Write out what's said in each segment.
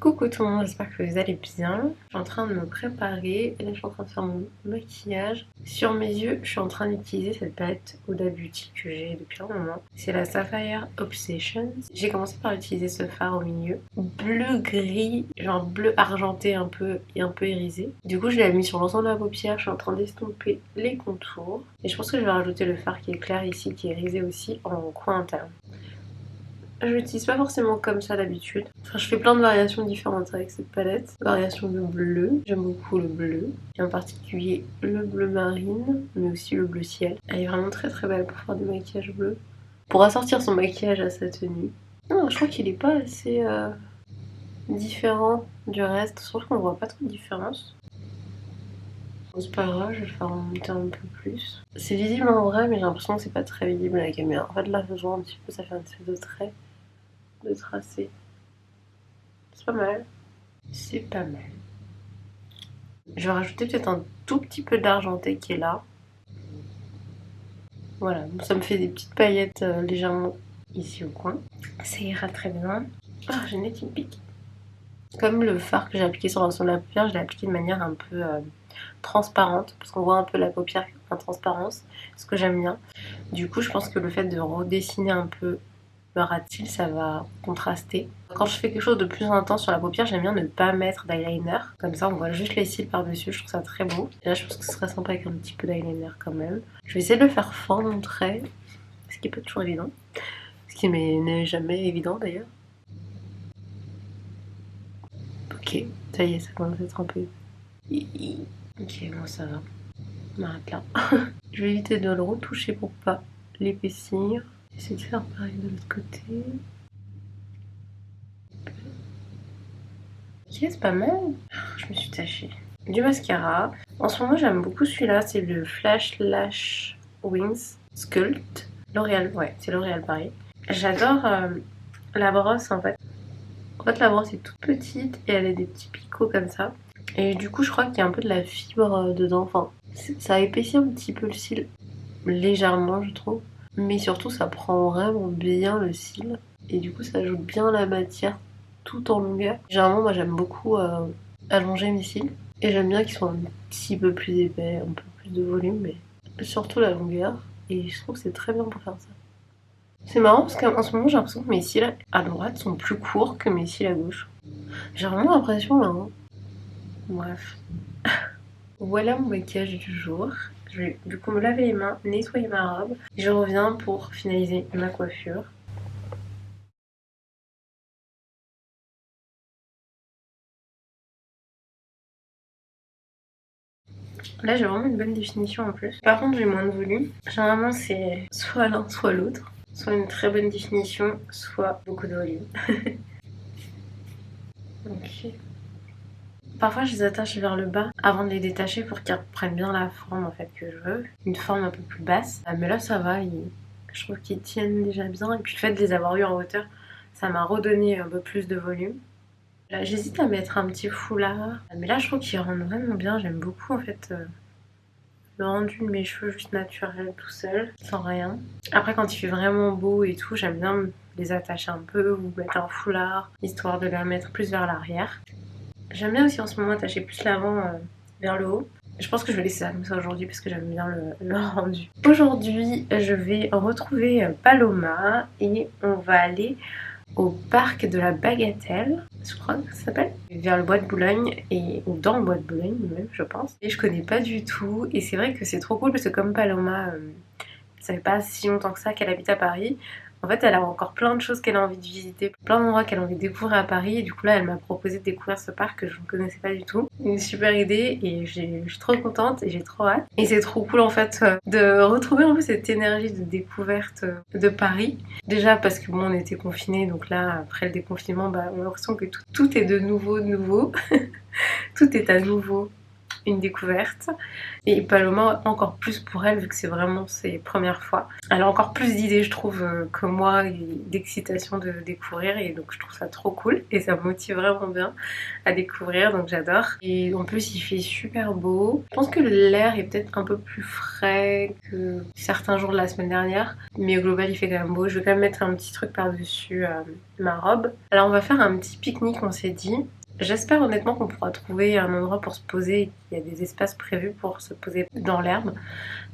Coucou tout le monde, j'espère que vous allez bien. Je suis en train de me préparer et là je suis en train de faire mon maquillage. Sur mes yeux, je suis en train d'utiliser cette palette Huda Beauty que j'ai depuis un moment. C'est la Sapphire Obsessions. J'ai commencé par utiliser ce fard au milieu. Bleu gris, genre bleu argenté un peu et un peu irisé. Du coup je l'ai mis sur l'ensemble de la paupière, je suis en train d'estomper les contours. Et je pense que je vais rajouter le fard qui est clair ici, qui est irisé aussi en coin interne. Je l'utilise pas forcément comme ça d'habitude. Enfin, je fais plein de variations différentes avec cette palette. Variation de bleu, j'aime beaucoup le bleu. Et en particulier le bleu marine, mais aussi le bleu ciel. Elle est vraiment très très belle pour faire du maquillage bleu. Pour assortir son maquillage à sa tenue. Non, je crois qu'il est pas assez différent du reste. Je trouve qu'on voit pas trop de différence. Bon, c'est pas grave, je vais le faire remonter un peu plus. C'est visible en vrai, mais j'ai l'impression que c'est pas très visible à la caméra. En fait, là, je vois un petit peu, ça fait un espèce de trait. De tracer. C'est pas mal. C'est pas mal. Je vais rajouter peut-être un tout petit peu d'argenté qui est là. Voilà, ça me fait des petites paillettes légèrement ici au coin. Ça ira très bien. Ah, j'ai une nez qui me pique. Comme le fard que j'ai appliqué sur l'ensemble de la paupière, je l'ai appliqué de manière un peu transparente, parce qu'on voit un peu la paupière en transparence, ce que j'aime bien. Du coup, je pense que le fait de redessiner un peu le ras de cils, ça va contraster. Quand je fais quelque chose de plus intense sur la paupière, j'aime bien ne pas mettre d'eyeliner. Comme ça, on voit juste les cils par-dessus. Je trouve ça très beau. Et là, je pense que ce serait sympa avec un petit peu d'eyeliner quand même. Je vais essayer de le faire fort mon trait, ce qui n'est pas toujours évident. Ce qui n'est jamais évident d'ailleurs. Ok, ça y est, ça commence à être un peu... Ok, bon, ça va. On arrête là. Je vais éviter de le retoucher pour pas l'épaissir. J'essaie de faire pareil de l'autre côté. Ok, c'est pas mal. Je me suis tachée. Du mascara. En ce moment, j'aime beaucoup celui-là. C'est le Flash Lash Wings Sculpt. L'Oréal, ouais, c'est L'Oréal Paris. J'adore la brosse en fait. En fait, la brosse est toute petite et elle a des petits picots comme ça. Et du coup, je crois qu'il y a un peu de la fibre dedans. Enfin, ça épaissit un petit peu le cil. Légèrement, je trouve. Mais surtout, ça prend vraiment bien le cil. Et du coup, ça ajoute bien la matière tout en longueur. Généralement, moi, j'aime beaucoup allonger mes cils. Et j'aime bien qu'ils soient un petit peu plus épais, un peu plus de volume, mais surtout la longueur. Et je trouve que c'est très bien pour faire ça. C'est marrant parce qu'en ce moment, j'ai l'impression que mes cils à droite sont plus courts que mes cils à gauche. J'ai vraiment l'impression là. Hein. Bref. Voilà mon maquillage du jour. Je vais du coup me laver les mains, nettoyer ma robe. Je reviens pour finaliser ma coiffure. Là j'ai vraiment une bonne définition en plus. Par contre j'ai moins de volume. Généralement c'est soit l'un soit l'autre. Soit une très bonne définition, soit beaucoup de volume. Ok. Parfois je les attache vers le bas avant de les détacher pour qu'ils reprennent bien la forme en fait que je veux. Une forme un peu plus basse. Mais là ça va, je trouve qu'ils tiennent déjà bien. Et puis le fait de les avoir eu en hauteur, ça m'a redonné un peu plus de volume. Là j'hésite à mettre un petit foulard. Mais là je trouve qu'ils rendent vraiment bien. J'aime beaucoup en fait le rendu de mes cheveux juste naturel tout seul, sans rien. Après quand il fait vraiment beau et tout, j'aime bien les attacher un peu ou mettre un foulard, histoire de les mettre plus vers l'arrière. J'aime bien aussi en ce moment attacher plus l'avant vers le haut. Je pense que je vais laisser ça comme ça aujourd'hui parce que j'aime bien le rendu. Aujourd'hui, je vais retrouver Paloma et on va aller au parc de la Bagatelle, je crois que ça s'appelle, vers le bois de Boulogne, ou dans le bois de Boulogne même, je pense. Et je connais pas du tout, et c'est vrai que c'est trop cool parce que comme Paloma, ça fait pas si longtemps que ça qu'elle habite à Paris, en fait elle a encore plein de choses qu'elle a envie de visiter, plein d'endroits qu'elle a envie de découvrir à Paris, et du coup là elle m'a proposé de découvrir ce parc que je ne connaissais pas du tout. Une super idée, et je suis trop contente et j'ai trop hâte. Et c'est trop cool en fait de retrouver un peu cette énergie de découverte de Paris. Déjà parce que bon on était confinés, donc là après le déconfinement, on a l'impression que tout est de nouveau. Tout est à nouveau une découverte. Et Paloma encore plus pour elle vu que c'est vraiment ses premières fois. Elle a encore plus d'idées je trouve que moi et d'excitation de découvrir et donc je trouve ça trop cool et ça me motive vraiment bien à découvrir donc j'adore. Et en plus il fait super beau. Je pense que l'air est peut-être un peu plus frais que certains jours de la semaine dernière mais au global il fait quand même beau. Je vais quand même mettre un petit truc par-dessus ma robe. Alors on va faire un petit pique-nique on s'est dit. J'espère honnêtement qu'on pourra trouver un endroit pour se poser et qu'il y a des espaces prévus pour se poser dans l'herbe.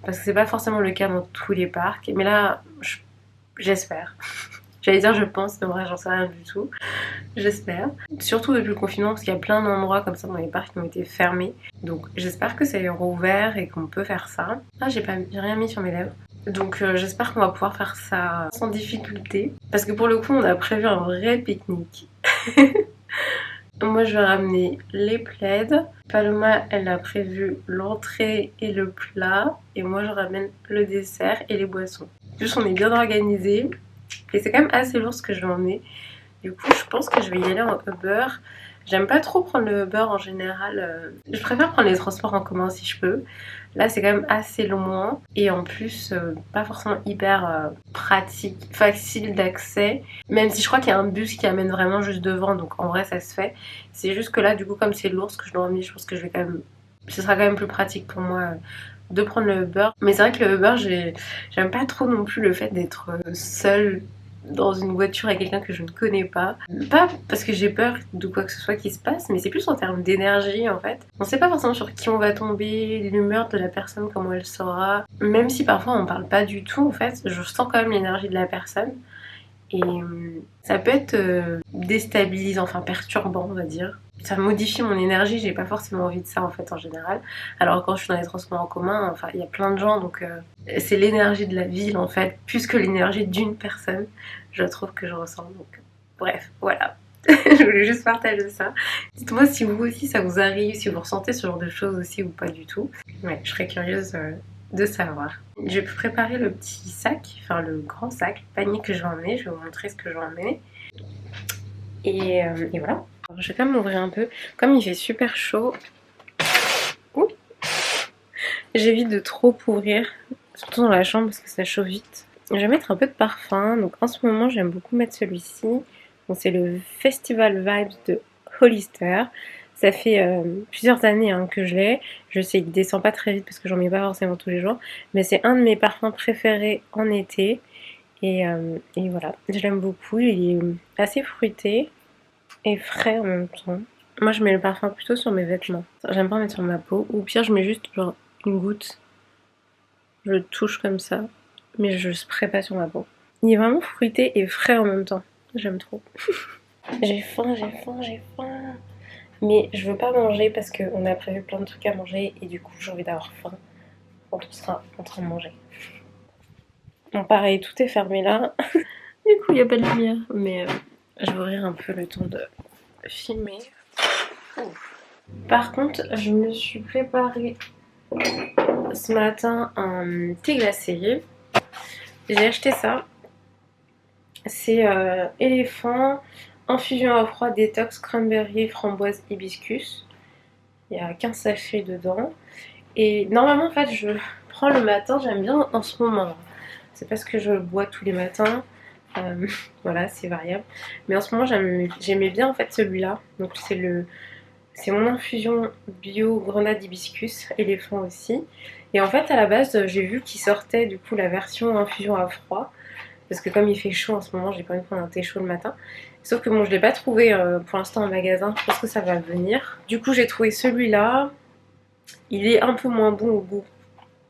Parce que c'est pas forcément le cas dans tous les parcs. Mais là, j'espère. J'allais dire je pense, mais en vrai j'en sais rien du tout. J'espère. Surtout depuis le confinement parce qu'il y a plein d'endroits comme ça dans les parcs qui ont été fermés. Donc j'espère que ça est rouvert et qu'on peut faire ça. Ah j'ai rien mis sur mes lèvres. Donc j'espère qu'on va pouvoir faire ça sans difficulté. Parce que pour le coup on a prévu un vrai pique-nique. Moi je vais ramener les plaids. Paloma elle a prévu l'entrée et le plat. Et moi je ramène le dessert et les boissons. En plus on est bien organisé. Et c'est quand même assez lourd ce que je vais emmener. Du coup je pense que je vais y aller en Uber. J'aime pas trop prendre le Uber en général. Je préfère prendre les transports en commun si je peux. Là c'est quand même assez loin. Et en plus pas forcément hyper pratique, facile d'accès. Même si je crois qu'il y a un bus qui amène vraiment juste devant. Donc en vrai ça se fait. C'est juste que là du coup comme c'est lourd ce que je dois emmener, je pense que je vais quand même... Ce sera quand même plus pratique pour moi de prendre le Uber. Mais c'est vrai que le Uber j'aime pas trop non plus le fait d'être seule dans une voiture avec quelqu'un que je ne connais pas. Pas parce que j'ai peur de quoi que ce soit qui se passe, mais c'est plus en termes d'énergie en fait. On sait pas forcément sur qui on va tomber, l'humeur de la personne, comment elle sera. Même si parfois on parle pas du tout en fait, je sens quand même l'énergie de la personne. Et ça peut être déstabilisant, enfin perturbant on va dire. Ça modifie mon énergie, j'ai pas forcément envie de ça en fait en général. Alors quand je suis dans les transports en commun, enfin il y a plein de gens donc c'est l'énergie de la ville en fait, plus que l'énergie d'une personne, je trouve que je ressens. Donc bref, voilà. Je voulais juste partager ça. Dites-moi si vous aussi ça vous arrive, si vous ressentez ce genre de choses aussi ou pas du tout. Ouais, je serais curieuse de savoir. Je vais préparer le petit sac, enfin le grand sac, le panier que je vais emmener. Je vais vous montrer ce que je vais emmener. Et voilà. Alors, je vais quand même m'ouvrir un peu. Comme il fait super chaud, j'évite de trop ouvrir, surtout dans la chambre parce que ça chauffe vite. Je vais mettre un peu de parfum. Donc en ce moment, j'aime beaucoup mettre celui-ci. Donc, c'est le Festival Vibes de Hollister. Ça fait plusieurs années que je l'ai. Je sais qu'il descend pas très vite parce que j'en mets pas forcément tous les jours. Mais c'est un de mes parfums préférés en été. Et voilà, je l'aime beaucoup. Il est assez fruité et frais en même temps. Moi, je mets le parfum plutôt sur mes vêtements. J'aime pas mettre sur ma peau. Ou pire, je mets juste genre une goutte. Je le touche comme ça. Mais je spray pas sur ma peau. Il est vraiment fruité et frais en même temps. J'aime trop. J'ai faim, j'ai faim, j'ai faim. Mais je veux pas manger parce qu'on a prévu plein de trucs à manger et du coup j'ai envie d'avoir faim quand on sera en train de manger. Bon pareil, tout est fermé là. Du coup il n'y a pas de lumière. Mais je vais ouvrir un peu le temps de filmer. Ouf. Par contre, je me suis préparé ce matin un thé glacé. J'ai acheté ça. C'est éléphant, infusion à froid, détox, cranberry, framboise, hibiscus. Il y a 15 sachets dedans. Et normalement, en fait, je prends le matin, j'aime bien en ce moment. C'est parce que je le bois tous les matins. Voilà, c'est variable. Mais en ce moment, j'aimais bien en fait celui-là. Donc c'est mon infusion bio grenade hibiscus, éléphant aussi. Et en fait, à la base, j'ai vu qu'il sortait du coup la version infusion à froid. Parce que comme il fait chaud en ce moment, j'ai pas envie de prendre un thé chaud le matin. Sauf que bon, je l'ai pas trouvé pour l'instant en magasin. Je pense que ça va venir. Du coup, j'ai trouvé celui-là. Il est un peu moins bon au goût,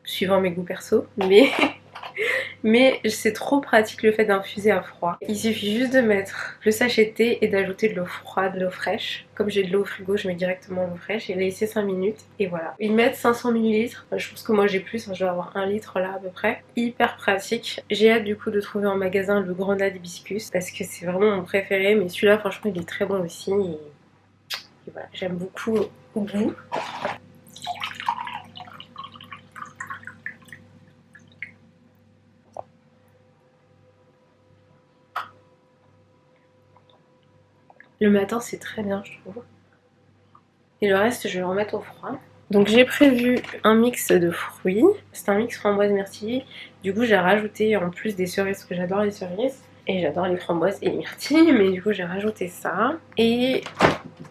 suivant mes goûts perso, mais c'est trop pratique le fait d'infuser à froid. Il suffit juste de mettre le sachet de thé et d'ajouter de l'eau froide, de l'eau fraîche. Comme j'ai de l'eau au frigo, je mets directement l'eau fraîche et laisser 5 minutes et voilà. Ils mettent 500 ml, je pense que moi j'ai plus, je dois avoir 1 litre là à peu près. Hyper pratique. J'ai hâte du coup de trouver en magasin le grenade hibiscus parce que c'est vraiment mon préféré, mais celui-là franchement il est très bon aussi et voilà, j'aime beaucoup au goût. Le matin, c'est très bien, je trouve. Et le reste, je vais le remettre au froid. Donc j'ai prévu un mix de fruits. C'est un mix framboise myrtille. Du coup j'ai rajouté en plus des cerises parce que j'adore les cerises. Et j'adore les framboises et les myrtilles. Mais du coup j'ai rajouté ça. Et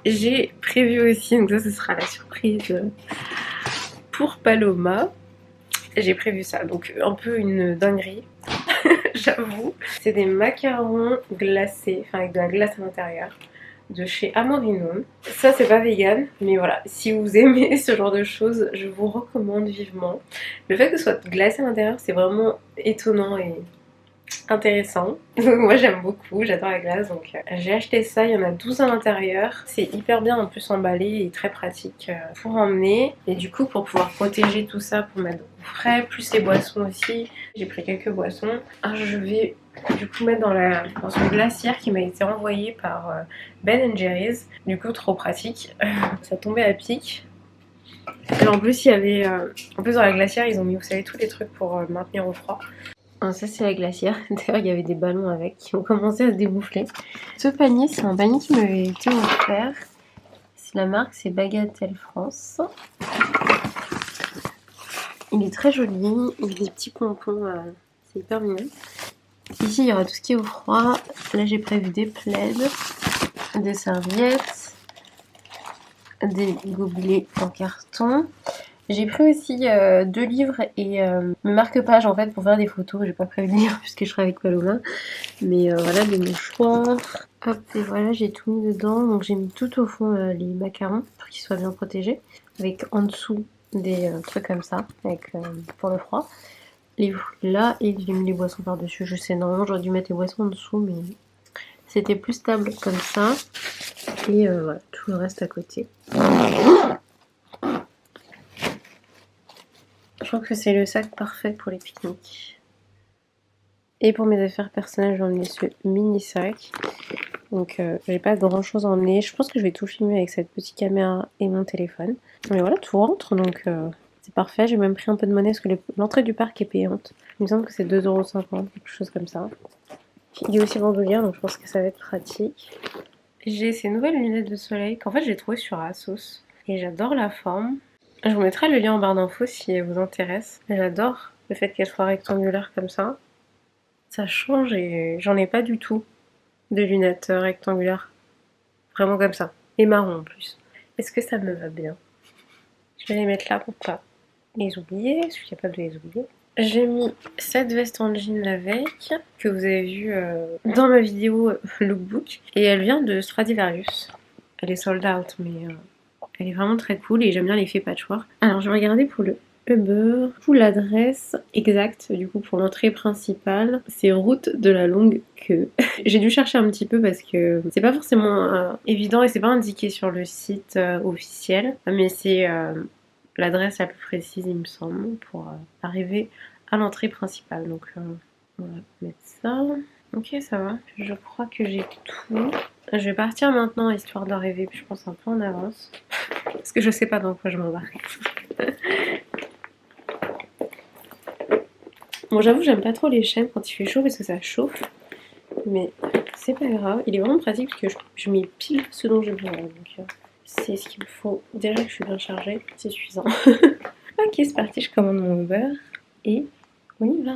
j'ai prévu aussi, donc ça ce sera la surprise pour Paloma. J'ai prévu ça. Donc un peu une dinguerie. J'avoue. C'est des macarons glacés. Enfin avec de la glace à l'intérieur. De chez Amorino. Ça c'est pas vegan, mais voilà, si vous aimez ce genre de choses, je vous recommande vivement. Le fait que ce soit glacé à l'intérieur, c'est vraiment étonnant et intéressant. Donc moi j'aime beaucoup, j'adore la glace, donc j'ai acheté ça, il y en a 12 à l'intérieur. C'est hyper bien en plus emballé et très pratique pour emmener. Et du coup pour pouvoir protéger tout ça, pour mettre au frais, plus les boissons aussi, j'ai pris quelques boissons. Je vais du coup mettre dans une glacière qui m'a été envoyée par Ben Jerry's. Du coup trop pratique, ça tombait à pic. Et en plus il y avait, en plus dans la glacière ils ont mis, vous savez, tous les trucs pour maintenir au froid. Ah, ça c'est la glacière, d'ailleurs il y avait des ballons avec qui ont commencé à se débouffer. Ce panier c'est un panier qui m'avait été offert. C'est la marque, c'est Bagatelle France. Il est très joli, il y a des petits pompons, c'est hyper mignon. Ici il y aura tout ce qui est au froid. Là j'ai prévu des plaids, des serviettes, des gobelets en carton. J'ai pris aussi 2 livres et mes marque-pages en fait pour faire des photos. J'ai pas prévu de lire puisque je serai avec Paloma. Mais voilà, des mouchoirs. Hop, et voilà, j'ai tout mis dedans. Donc j'ai mis tout au fond les macarons pour qu'ils soient bien protégés. Avec en dessous des trucs comme ça, avec pour le froid. Les fruits là, et j'ai mis les boissons par-dessus. Je sais, normalement j'aurais dû mettre les boissons en dessous, mais c'était plus stable comme ça. Et voilà, tout le reste à côté. Je crois que c'est le sac parfait pour les pique-niques. Et pour mes affaires personnelles, j'ai emmené ce mini sac. Donc j'ai pas grand chose à emmener. Je pense que je vais tout filmer avec cette petite caméra et mon téléphone. Mais voilà, tout rentre, donc c'est parfait. J'ai même pris un peu de monnaie parce que l'entrée du parc est payante. Il me semble que c'est 2,50 €, quelque chose comme ça. Il y a aussi bandoulière, donc je pense que ça va être pratique. J'ai ces nouvelles lunettes de soleil qu'en fait j'ai trouvées sur Asos. Et j'adore la forme. Je vous mettrai le lien en barre d'infos si elle vous intéresse. J'adore le fait qu'elle soit rectangulaire comme ça. Ça change et j'en ai pas du tout de lunettes rectangulaires. Vraiment comme ça. Et marron en plus. Est-ce que ça me va bien? Je vais les mettre là pour pas les oublier. Je suis capable de les oublier. J'ai mis cette veste en jean avec, que vous avez vu dans ma vidéo lookbook. Et elle vient de Stradivarius. Elle est sold out, mais elle est vraiment très cool et j'aime bien l'effet patchwork. Alors je vais regarder pour le Uber, pour l'adresse exacte, du coup pour l'entrée principale, c'est route de la longue queue. J'ai dû chercher un petit peu parce que c'est pas forcément évident et c'est pas indiqué sur le site officiel, mais c'est l'adresse la plus précise il me semble pour arriver à l'entrée principale. Donc on va mettre ça. Ok, ça va. Je crois que j'ai tout. Je vais partir maintenant histoire d'arriver, je pense, un peu en avance. Parce que je sais pas dans quoi je m'embarque. Bon, j'avoue, j'aime pas trop les chaînes quand il fait chaud parce que ça chauffe. Mais c'est pas grave. Il est vraiment pratique parce que je mets pile ce dont j'ai besoin. Donc c'est ce qu'il me faut. Déjà que je suis bien chargée, c'est suffisant. Ok, c'est parti, je commande mon Uber. Et on y va.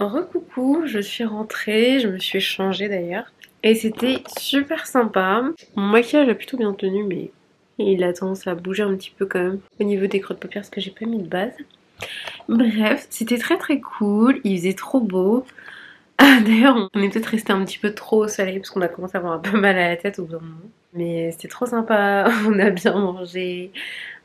Recoucou, je suis rentrée, je me suis changée d'ailleurs. Et c'était super sympa. Mon maquillage a plutôt bien tenu, mais il a tendance à bouger un petit peu quand même au niveau des creux de paupières parce que j'ai pas mis de base. Bref, c'était très cool, il faisait trop beau. Ah, d'ailleurs, on est peut-être resté un petit peu trop au soleil parce qu'on a commencé à avoir un peu mal à la tête au bout d'un moment. Mais c'était trop sympa, on a bien mangé,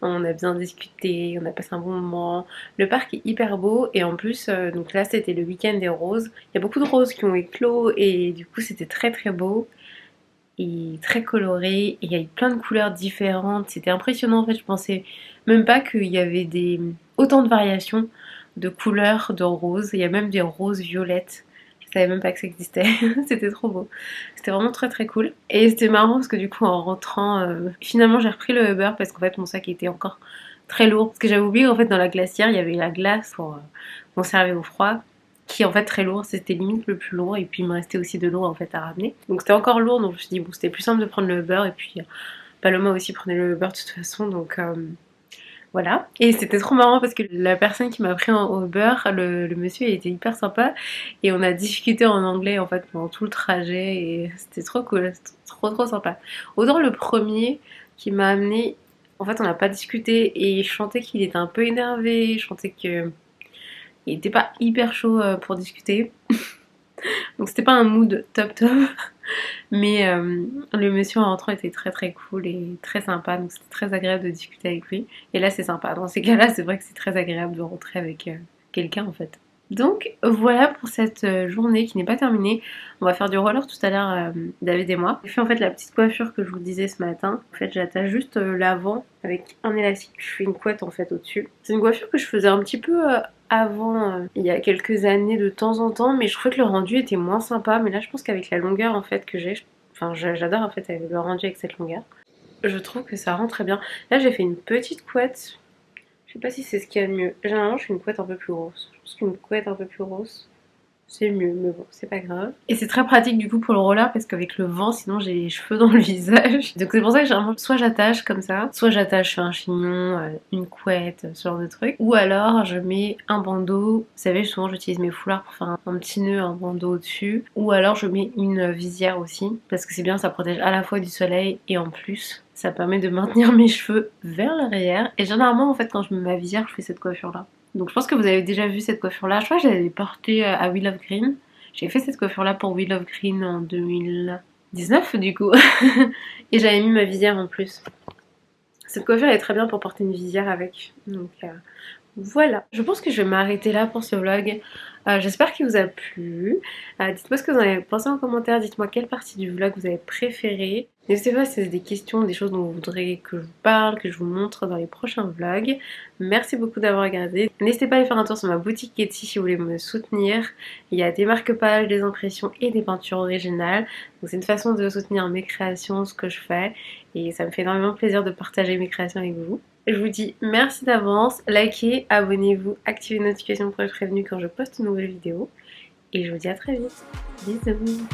on a bien discuté, on a passé un bon moment. Le parc est hyper beau et en plus, donc là c'était le week-end des roses. Il y a beaucoup de roses qui ont éclos et du coup c'était très beau et très coloré. Et il y a eu plein de couleurs différentes, c'était impressionnant en fait, je pensais même pas qu'il y avait autant de variations de couleurs de roses. Il y a même des roses violettes. Je savais même pas que ça existait, c'était trop beau. C'était vraiment très cool. Et c'était marrant parce que du coup en rentrant, finalement j'ai repris le Uber parce qu'en fait mon sac était encore très lourd. Parce que j'avais oublié qu'en fait dans la glacière il y avait la glace pour conserver au froid qui est en fait très lourd, c'était limite le plus lourd et puis il me restait aussi de l'eau en fait à ramener. Donc c'était encore lourd donc je me suis dit bon c'était plus simple de prendre le Uber et puis Paloma aussi prenait le Uber de toute façon donc voilà, et c'était trop marrant parce que la personne qui m'a pris en Uber, le monsieur il était hyper sympa et on a discuté en anglais en fait pendant tout le trajet et c'était trop cool, c'était trop sympa. Autant le premier qui m'a amené, en fait on n'a pas discuté et je sentais qu'il était un peu énervé, je sentais qu'il était pas hyper chaud pour discuter. Donc c'était pas un mood top. Mais le monsieur en rentrant était très cool et très sympa, donc c'était très agréable de discuter avec lui. Et là c'est sympa, dans ces cas-là c'est vrai que c'est très agréable de rentrer avec quelqu'un en fait. Donc voilà pour cette journée qui n'est pas terminée. On va faire du roller tout à l'heure, David et moi. J'ai fait en fait la petite coiffure que je vous disais ce matin. En fait j'attache juste l'avant avec un élastique, je fais une couette en fait au-dessus. C'est une coiffure que je faisais un petit peu avant, il y a quelques années de temps en temps, mais je trouvais que le rendu était moins sympa. Mais là je pense qu'avec la longueur en fait que j'ai, enfin j'adore en fait le rendu avec cette longueur. Je trouve que ça rend très bien. Là j'ai fait une petite couette. Je sais pas si c'est ce qu'il y a de mieux. Généralement, je fais une couette un peu plus grosse. Je pense qu'une couette un peu plus grosse, c'est mieux, mais bon, c'est pas grave. Et c'est très pratique du coup pour le roller parce qu'avec le vent, sinon j'ai les cheveux dans le visage. Donc c'est pour ça que généralement, soit j'attache comme ça, soit j'attache un chignon, une couette, ce genre de truc. Ou alors je mets un bandeau. Vous savez, souvent j'utilise mes foulards pour faire un petit nœud, un bandeau au-dessus. Ou alors je mets une visière aussi parce que c'est bien, ça protège à la fois du soleil et en plus ça permet de maintenir mes cheveux vers l'arrière. Et généralement en fait quand je mets ma visière, je fais cette coiffure là. Donc je pense que vous avez déjà vu cette coiffure là. Je crois que je l'avais portée à We Love Green. J'ai fait cette coiffure là pour We Love Green en 2019 du coup. Et j'avais mis ma visière en plus. Cette coiffure est très bien pour porter une visière avec. Donc voilà. Je pense que je vais m'arrêter là pour ce vlog. J'espère qu'il vous a plu. Dites-moi ce que vous en avez pensé en commentaire. Dites-moi quelle partie du vlog vous avez préférée. N'hésitez pas si c'est des questions, des choses dont vous voudrez que je vous parle, que je vous montre dans les prochains vlogs. Merci beaucoup d'avoir regardé. N'hésitez pas à aller faire un tour sur ma boutique Etsy si vous voulez me soutenir. Il y a des marque-pages, des impressions et des peintures originales. Donc c'est une façon de soutenir mes créations, ce que je fais. Et ça me fait énormément plaisir de partager mes créations avec vous. Je vous dis merci d'avance, likez, abonnez-vous, activez les notifications pour être prévenu quand je poste une nouvelle vidéo. Et je vous dis à très vite. Bisous.